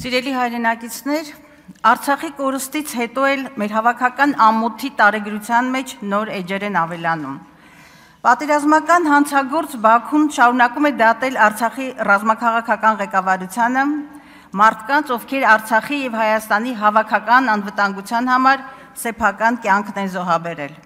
Սիրելի հայրենակիցներ, Արցախի կորստից հետո էլ մեր հավաքական ամոթի տարեգրության մեջ նոր էջեր են ավելանում։ Պատերազմական հանցագործ Բաքուն շարունակում է դատել Արցախի ռազմաքաղաքական ղեկավարությանը, մարդկանց, ովքեր Արցախի եւ Հայաստանի հավաքական անվտանգության համար սեփական կյանքն են զոհաբերել։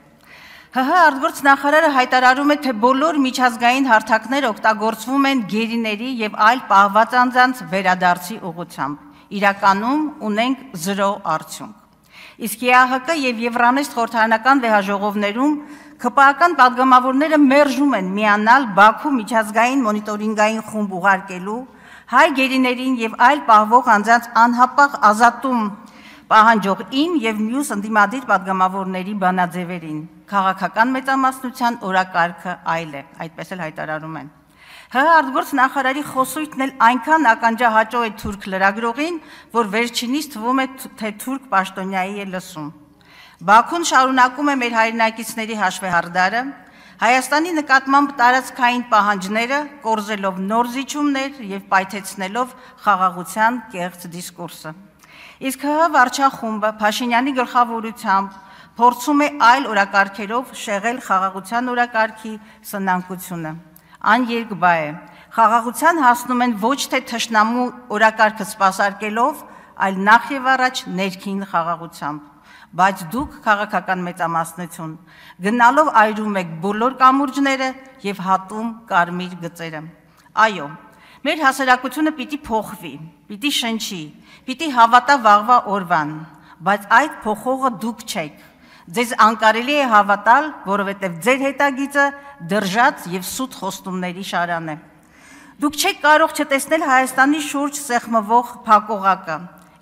ՀՀ արտգործ նախարարը հայտարարում է, թե բոլոր միջազգային հարթակները օգտագործվում են գերիների եւ այլ պահված անձանց վերադարձի ուղղությամբ։ Իրականում ունենք 0 արդյունք։ Իսկ ԵԱՀԿ եւ Եվրանեստ խորհրդարանական վեհաժողովներում ԿՊԱ-ական պատգամավորները մերժում են միանալ Բաքու միջազգային մոնիտորինգային խումբ ուղարկելու, հայ գերիներին եւ այլ պահվող անձանց անհապաղ ազատում պահանջող իմ եւ մյուս ընդդիմադիր պատգամավորների բանաձևերին։ Քաղաքական մեծամասնության օրակարգը այլ է, այդպես էլ հայտարարում են։ ՀՀ արտգործ նախարարի խոսույթն էլ այնքան ականջահաճո է թուրք լրագրողին, որ վերջինիս թվում է, թե թուրք պաշտոնյայի է լսում։ Բաքուն շարունակում է մեր հայրենակիցների հաշվեհարդարը, Հայաստանի նկատմամբ տարածքային պահանջները, կորզելով նոր զիջումներ եւ պայթեցնելով խաղաղության կեղծ դիսկուրսը։ Իսկ ՀՀ վարչախումբը Փաշինյանի գլխավորությամբ փորձում է այլ օրակարգերով շեղել խաղաղության օրակարգի սնանկությունը։ Աներկբա է, խաղաղության հասնում են ոչ թե թշնամու օրակարգը սպասարկելով, այլ նախ եւ առաջ ներքին խաղաղությամբ։ Բայց դուք քաղաքական մեծամասնություն գնալով այրում եք բոլոր կամուրջները եւ հատում կարմիր գծերը։ Այո, մեր հասարակությունը պիտի փոխվի, պիտի շնչի, պիտի հավատա վաղվա օրվան, բայց այդ փոխողը դուք չեք։ Ձեզ անկարելի է հավատալ, որովհետև ձեր հետագիծը դրժած եւ սուտ խոստումների շարան է։ Դուք չեք կարող չտեսնել Հայաստանի շուրջ սեղմվող փակողակը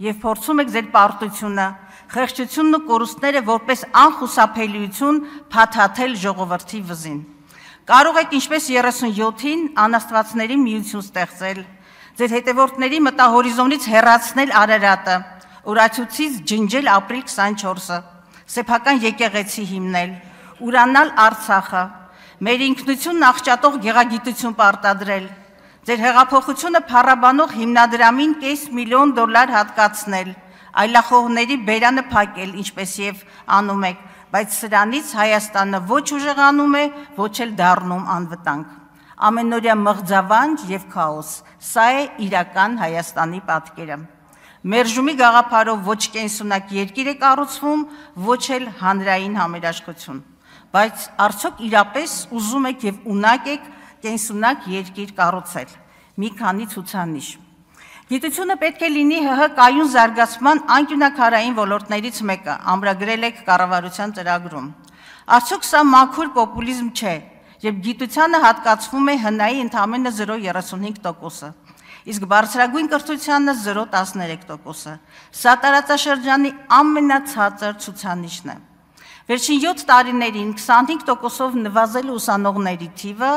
եւ փորձում եք ձեր պարտությունը, խեղճությունն ու կորուստները որպես անխուսափելիություն փաթաթել ժողովրդի վզին։ Կարող եք ինչպես 37-ին անաստվածների միություն ստեղծել, ձեր հետևորդների մտահորիզոնից հեռացնել Արարատը, օրացույցից ջնջել ապրիլ 24-ը, սեփական եկեղեցի հիմնել, ուրանալ Արցախը, մեր ինքնությունն աղճատող գեղագիտություն պարտադրել, ձեր հեղափոխությունը փառաբանող հիմնադրամին $500,000 հատկացնել, այլախոհների բերանը փակել, ինչպես եւ անում եք, բայց սրանից Հայաստանը ոչ ուժեղանում է, ոչ էլ դառնում անվտանգ։ Ամենօրյա մղձավանջ եւ քաոս, սա է իրական Հայաստանի պատկերը։ Մերժումի գաղափարով ոչ կենսունակ երկիր է կառուցվում, ոչ էլ հանրային համերաշխություն։ Բայց արդյոք իրապես ուզում եք եւ ունակ եք կենսունակ երկիր կառուցել։ Մի քանի ցուցանիշ։ Գիտությունը պետք է լինի ՀՀ կայուն զարգացման անկյունակարային ոլորտներից մեկը, ամրագրել եք կառավարության ծրագրում։ Արդյոք սա մաքուր պոպուլիզմ չէ, երբ գիտությանը հատկացվում է ՀՆ-ի ընդամենը 0.35%-ը, իսկ բարձրագույն կրթությանը 0.13%-ը։ Սա տարածաշրջանի ամենացածր ցուցանիշն է։ Վերջին 7 տարիներին 25%-ով նվազել ուսանողների թիվը,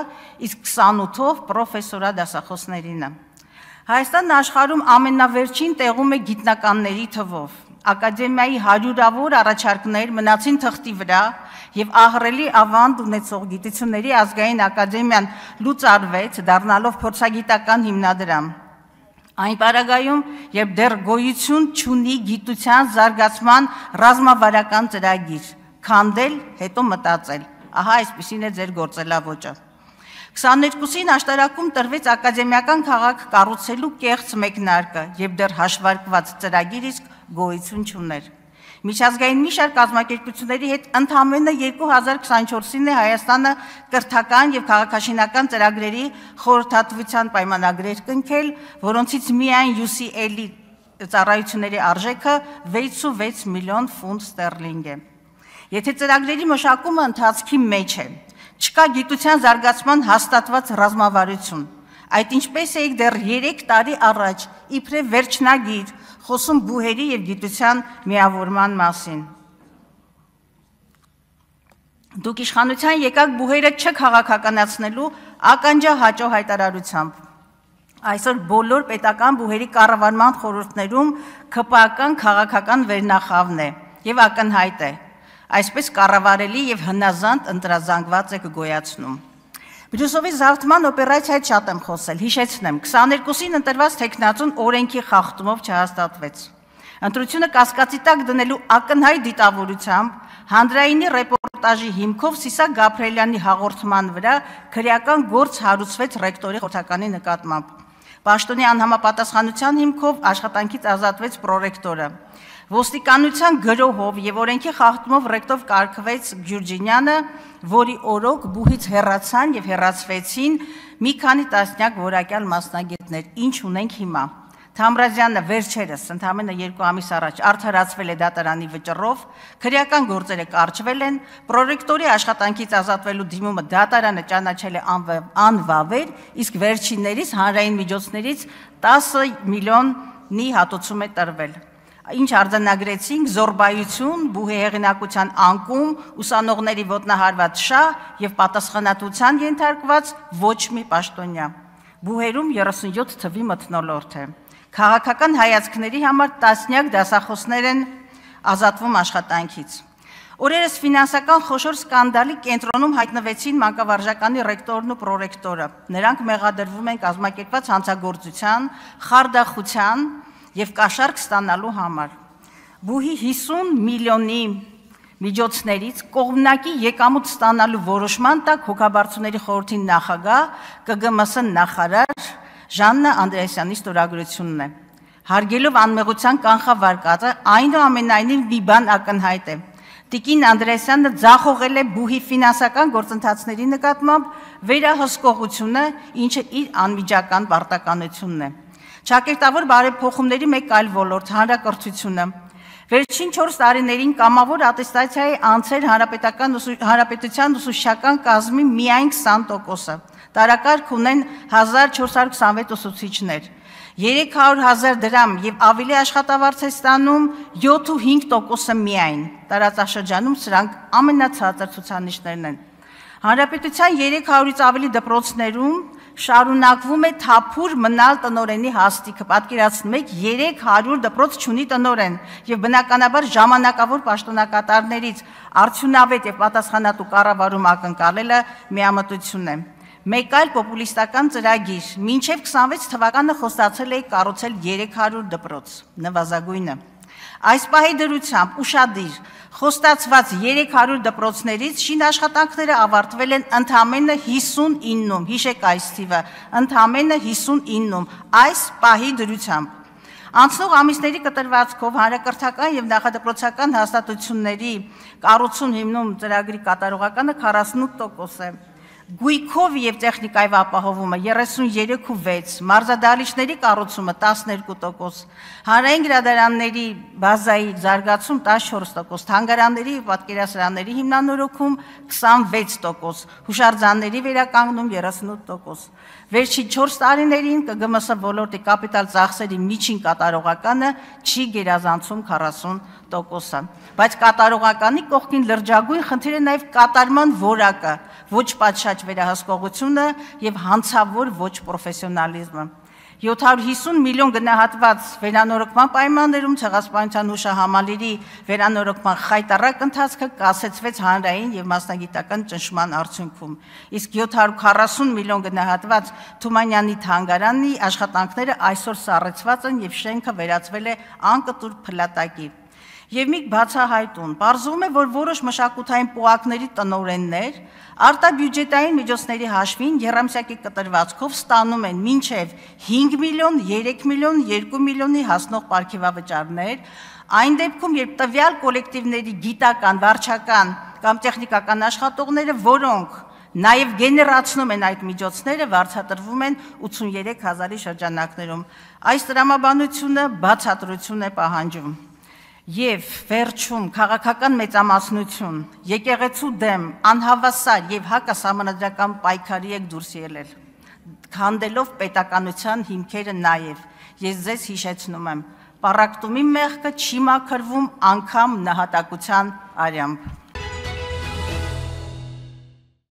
իսկ 28%-ով պրոֆեսորա դասախոսներինը։ Հայաստանն աշխարհում ամենավերջին տեղում է գիտնականների թվով։ Ակադեմիայի հարյուրավոր առաջարկներ մնացին թղթի վրա եւ ահռելի ավանդ ունեցող գիտությունների ազգային ակադեմիան լուծարվեց, դառնալով փորձագիտական հիմնադրամ։ Այն պարագայում, երբ դեռ գոյություն չունի գիտության զարգացման ռազմավարական ծրագիր, քանդել, հետո մտածել։ Ահա այսպիսին է ձեր գործելավոճը։ 22-ին աշտարակում տրվեց ակադեմիական քաղաք կառուցելու կեղծ մեկնարկը, եւ դեռ հաշվարկված ծրագիր իսկ գոյություն չուներ։ Միջազգային մի շարք կազմակերպությունների հետ ընդամենը 2024-ին է Հայաստանը կրթական եւ քաղաքաշինական ծրագրերի խորհրդատվության պայմանագրեր կնքել, որոնցից միայն UCL-ի ծառայությունների արժեքը 6.6 միլիոն ֆունտ ստերլինգ է։ Եթե ծրագրերի մշակումը ընթացքի մեջ է, չկա գիտության զարգացման հաստատված ռազմավարություն, այդ ինչպես էիք դեռ 3 տարի առաջ իբրև վերջնագիր խոսում բուհերի եւ գիտության միավորման մասին։ Դուք իշխանության եկաք բուհերը չքաղաքականացնելու ականջահաճո հայտարարությամբ։ Այսօր բոլոր պետական բուհերի կառավարման խորհուրդներում ԿՊԱ-ական քաղաքական վերնախավն է եւ ակնհայտ է։ Այսպես կառավարելի եւ հնազանդ ընտրազանգված եք գոյացնում։ Բրյուսովի զավթման օպերացիայից շատ եմ խոսել, հիշեցնեմ, 22-ին ընտրված թեկնածուն օրենքի խախտումով չհաստատվեց։ Ընտրությունը կասկածի տակ դնելու ակնհայտ դիտավորությամբ հանրայինի ռեպորտաժի հիմքով Սիսակ Գաբրելյանի հաղորդման վրա քրեական գործ հարուցվեց ռեկտորի խորհրդականի նկատմամբ։ Պաշտոնի անհամապատասխանության հիմքով աշխատանքից ազատվեց պրոռեկտորը։ Ոստիկանության գրոհով եւ օրենքի խախտումով ռեկտոր կարգվեց Գյուրջինյանը, որի օրոք բուհից հեռացան եւ հեռացվեցին մի քանի տասնյակ որակյալ մասնագետներ, ինչ ունենք հիմա։ Թամրազյանը վերջերս ընդամենը 2 ամիս առաջ արդարացվել է դատարանի վճռով, քրեական գործերը կարճվել են, պրոռեկտորի աշխատանքից ազատվելու դիմումը դատարանը ճանաչել է անվավեր, իսկ վերջիններից հանրային միջոցներից 10 միլիոնի հատուցում է տրվել։ Ինչ արձանագրեցինք, զորբայություն, բուհի հեղինակության անկում, ուսանողների ոտնահարված շահ եւ պատասխանատվության ենթարկված ոչ մի պաշտոնյա։ Բուհերում 37 թվի մթնոլորտ է։ Քաղաքական հայացքների համար տասնյակ դասախոսներ են ազատվում աշխատանքից։ Օրերս ֆինանսական խոշոր սկանդալի կենտրոնում հայտնվեցին մանկավարժականի ռեկտորն ու պրոռեկտորը։ Նրանք մեղադրվում են կազմակերպված հանցագործության, խարդախության եւ կաշառք ստանալու համար։ Բուհի 50 միլիոնի միջոցներից կողմնակի եկամուտ ստանալու որոշման տակ հոգաբարձուների խորհրդի նախագահ, ԿԳՄՍ նախարար Ժաննա Անդրեասյանի ստորագրությունն է։ Հարգելով անմեղության կանխավարկածը, այնուամենայնիվ մի բան ակնհայտ է։ Տիկին Անդրեասյանը ձախողել է բուհի ֆինանսական գործընթացների նկատմամբ վերահսկողությունը, ինչը իր անմիջական պարտականությունն է։ Ճակերտավոր բարեփոխումների մեկ այլ ոլորտ հանրակրթությունը։ Վերջին 4 տարիներին կամավոր ատեստացիայի անցել հանրապետության ուսուցչական կազմի միայն 20%-ը։ Տարակարգ ունեն 1426 ուսուցիչներ։ 300,000 դրամ եւ ավելի աշխատավարձ է ստանում 7-5%-ը միայն։ Տարածաշրջանում սրանք ամենացածր ցուցանիշներն են։ Հանրապետության 300-ից ավելի դպրոցներում շարունակվում է թափուր մնալ տնօրենի հաստիքը, պատկերացնում եք 300 դպրոց չունի տնօրեն եւ բնականաբար ժամանակավոր պաշտոնակատարներից արդյունավետ եւ պատասխանատու կառավարում ակնկալելը միամտություն է։ Մեկ այլ պոպուլիստական ծրագիր, մինչև 26 թվականը խոստացել է կառուցել 300 դպրոց, նվազագույնը։ Այս պահի դրությամբ ուշադիր խոստացված 300 դպրոցներից շինաշխատանքները ավարտվել են ընդամենը 59-ում, հիշեք այս թիվը, ընդամենը 59-ում, այս պահի դրությամբ։ Անցնող ամիսների կտրվածքով հանրակրթական եւ նախադպրոցական հաստատությունների կառուցում հիմնում ծրագրի կատարողականը 48% է։ Գույքով եւ տեխնիկայի ապահովումը 33.6, մարզադահլիճների կառուցումը 12%, հանրային գրադարանների բազայի զարգացում 14%, թանգարանների եւ պատկերասրահների հիմնանորոգում 26%, հուշարձանների վերականգնում 38%։ Վերջին 4 տարիներին ԿԳՄՍ ոլորտի կապիտալ ծախսերի միջին կատարողականը չի գերազանցում 40%-ը, բայց կատարողականի կողքին լրջագույն խնդիր է նաեւ կատարման որակը, ոչ պատշաճ վերահսկողությունը եւ հանցավոր ոչ պրոֆեսիոնալիզմը։ 750 միլիոն գնահատված վերանորոգման պայմաններում ցեղասպանության հուշահամալիրի վերանորոգման խայտառակ ընթացքը կասեցվեց հանրային եւ մասնագիտական ճնշման արդյունքում, իսկ 740 միլիոն գնահատված Թումանյանի թանգարանի աշխատանքները այսօր սառեցված են եւ շենքը վերածվել է անկտուր փլատակի։ Եվ մի բացահայտում, պարզվում է, որ որոշ մշակութային պոակների տնօրեններ արտաբյուջետային միջոցների հաշվին եռամսյակի կտրվածքով ստանում են մինչև 5 միլիոն, 3 միլիոն, 2 միլիոնի հասնող պարգևավճարներ, այն դեպքում, երբ տվյալ կոլեկտիվների գիտական, վարչական կամ տեխնիկական աշխատողները, որոնք նաև գեներացնում են այդ միջոցները, վարձատրվում են 83,000-ի շրջանակներում։ Այս տրամաբանությունը բացատրություն է պահանջում։ Եվ վերջում քաղաքական մեծամասնություն, եկեղեցու դեմ անհավասար եւ հակասահմանադրական պայքարի եք դուրս ելել, քանդելով պետականության հիմքերը նաեւ։ Ես ձեզ հիշեցնում եմ, պառակտումի մեղքը չի մաքրվում անգամ նահատակության արյամբ։